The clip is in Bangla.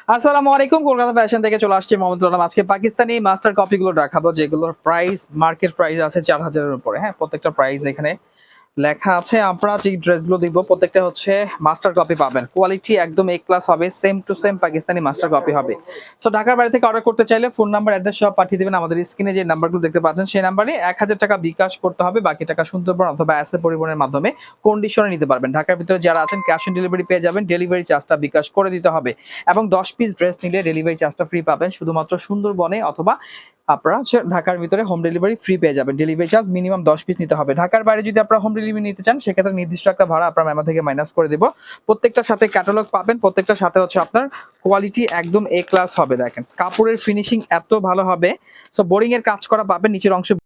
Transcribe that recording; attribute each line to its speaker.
Speaker 1: আসসালামু আলাইকুম, কলকাতা ফ্যাশন থেকে চলে আসছি মোহাম্মদ আলম। আজকে পাকিস্তানি মাস্টার কপিগুলো দেখাবো, যেগুলোর প্রাইস মার্কেট প্রাইস আছে 4000-এর উপরে। হ্যাঁ, প্রত্যেকটা প্রাইস এখানে লেখা আছে। আমরা যে ড্রেসগুলো দেখবো প্রত্যেকটা হচ্ছে মাস্টার কপি পাবেন, কোয়ালিটি একদম এ ক্লাস হবে, same to same Pakistani master copy হবে। সো ঢাকার বাইরে থেকে অর্ডার করতে চাইলে ফোন নাম্বার, অ্যাড্রেস সব পাঠিয়ে দেবেন। আমাদের স্ক্রিনে যে নাম্বারগুলো দেখতে পাচ্ছেন সেই নাম্বারে 1000 টাকা বিকাশ করতে হবে, বাকি টাকা সুন্দরবন অথবা অ্যাসে পরিবহনের মাধ্যমে কন্ডিশনে নিতে পারবেন। ঢাকার ভিতরে যারা আছেন ক্যাশ অন ডেলিভারি পেয়ে যাবেন, ডেলিভারি চার্জটা বিকাশ করে দিতে হবে এবং 10 পিস ড্রেস নিলে ডেলিভারি চার্জটা ফ্রি পাবেন। শুধুমাত্র সুন্দরবনে অথবা আপনারা ঢাকার ভিতরে হোম ডেলিভারি ফ্রি পেয়ে যাবেন। ডেলিভারি চার্জ মিনিমাম 10 পিস নিতে হবে। ঢাকার বাইরে যদি আপনারা হোম ডেলিভারি নিতে চান সেক্ষেত্রে নির্দিষ্ট একটা ভাড়া আপনার মেমো থেকে মাইনাস করে দেব। প্রত্যেকটার সাথে ক্যাটালগ পাবেন, প্রত্যেকটার সাথে হচ্ছে আপনার কোয়ালিটি একদম এ ক্লাস হবে। দেখেন কাপড়ের ফিনিশিং এত ভালো হবে। সো বোরিং এর কাজ করা পাবেন, নিচের অংশে